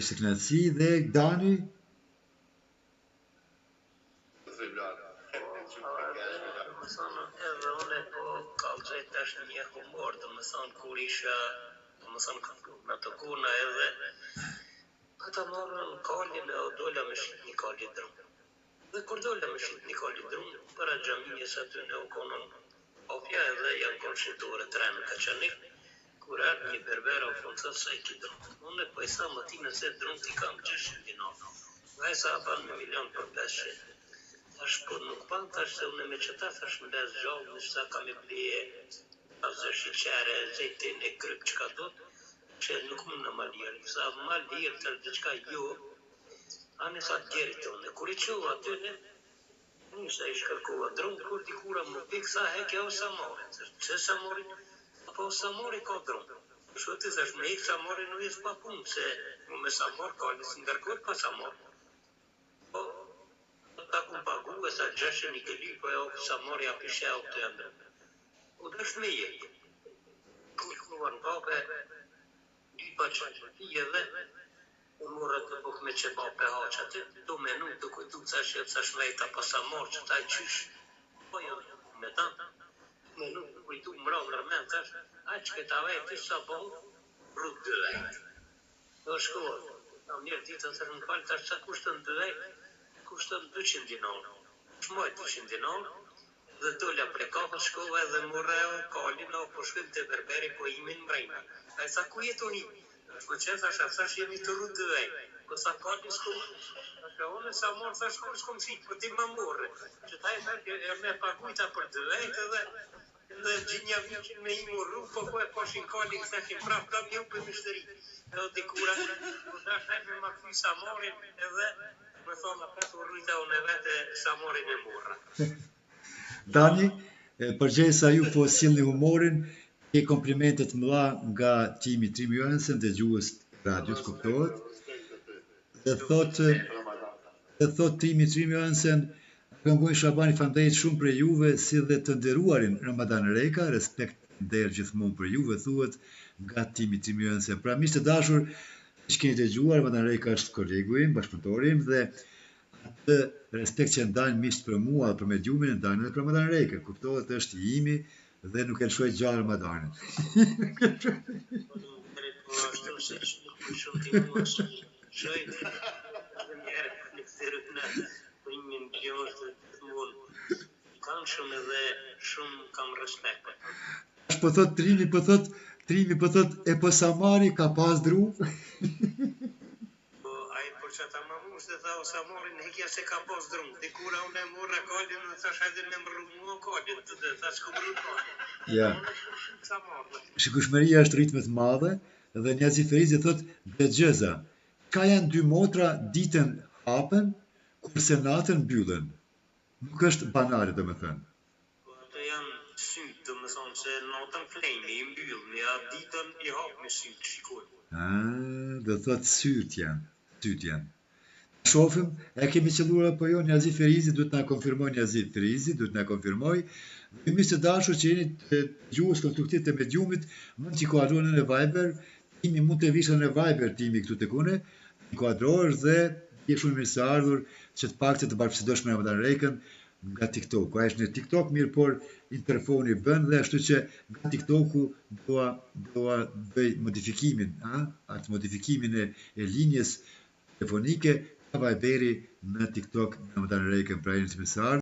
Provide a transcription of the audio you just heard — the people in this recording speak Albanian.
Ishte kënaqësi dhe Dani. Edhe unë po kallxoj tash një humor, domethënë kur isha, në të kuna edhe ata morën kalin e dola me shit një kali drum. Dhe kur dola me shit një kali drum, para xhaminjes aty në u konën opja edhe janë konë shitore të renë ka qanik, kur ardhë një berbera u fundë sa i ki drum. Unë po i sa më ti nëse drum t'i kam 600 dinar. Nga i sa ban me milion për 500. Thash po nuk pan thash se unë me qëta thash në bez gjallë në shta kam e blije azë shiqere, zejtin e kryp që ka do që nuk më në malirë. Sa malirë thash dhe qka jo, anë sa djerit të unë. Kur i qova aty në nisa i shkërkova drum, kur t'i kura më pikë sa hekja o Samorit. Që Samorit? Po Samori ka drum. Shoti thash me ik Samori nuk jesë pa punë, se me Samor ka njësë ndërkot pa Samor. Ta ku pagu e sa 600 i këli, po e o Samori apishe au të jandë. U dështë me jetë. Kullkuva në pape, i pa që ti edhe, u murët të buk me që bape haqat, du menu të kujtu të që të shmejta pa Samor, që ta i qysh, po jo, me ta, menu të kujtu mra nërmen, tash, a që këta vejtë, sa po, rrët dë vejtë. Do shkohet, ta njërë ditë të në falë, tash sa kushtën dë vejtë, kushtën 200 dinar. Shmoj 200 dinar, dhe dolla pre kapës shkova edhe murreo, kalin, o po shkëm të berberi, po imin mrejna. A i sa ku jetoni? Po që thash jemi të rrët dë vejtë. Po sa kalin shkova, thash unë sa morë, thash kur shkom si, po ti ma morë. Që ta i thash, e me pagujta për dë vejtë edhe gjinja vikin me i morru, po e poshin kalin, thashin prap një për mishtëri. Edhe dikura, po thash me ma këthy sa morin edhe me thonë a petë u rrujta unë e vete sa morin e morra. Dani, përgjesa ju po sjellni humorin, ke komplimentet mëdha nga timi Trim Johansen dhe gjuhës radios kuptohet. Dhe thot timi Trim Johansen, këngojnë Shabani fandejt shumë për juve, si dhe të nderuarin Ramadan Reka, respekt nder gjithmonë për juve, thuhet nga timi Trim Johansen. Pra miq të dashur, që keni dëgjuar, Ramadan Reka është kolegu im, bashkëpunëtori im dhe atë respekt që ndajnë miqt për mua dhe për mediumin e ndajnë edhe për Ramadan Reka. Kuptohet është i imi dhe nuk e lëshoj gjallë Ramadanin. Kanë shumë edhe shumë kam respekt. Po thot Trimi, po thot e po Samari ka pas dru. Po ai po çata më mos të thau Samari në hekja se ka pas dru. Dikura unë morra kalin në thash edhe me mrrumua kalin, të thash ku mrrumua. Ja. Shikueshmëria është ritme të madhe dhe Niazi Ferizi thot Bexheza. Ka janë dy motra ditën hapen kurse natën mbyllen. Nuk është banale domethënë. Po ato janë syt, domethënë se natën flejnë, i mbyllën, ja ditën i hap me syt, shikoj. Do thot syt janë. Shofim, e kemi qelluar apo jo, Niazi Ferizi duhet na konfirmoj Dhe miq të dashur që jeni të gjuhës konstruktive të mediumit, mund t'i kuadroni në Viber, timi mund të vishën në Viber timi këtu tek une, t'i kuadrohesh dhe je shumë mirë se ardhur që të paktën të bashkëbisedosh me Ramadan Rekën nga TikTok. Ai është në TikTok mirë, por interfoni bën dhe ashtu që nga TikToku dua bëj modifikimin, atë modifikimin e linjës telefonike ka Viberi në TikTok në Ramadan Rekën, pra jeni të mirë se ardhur.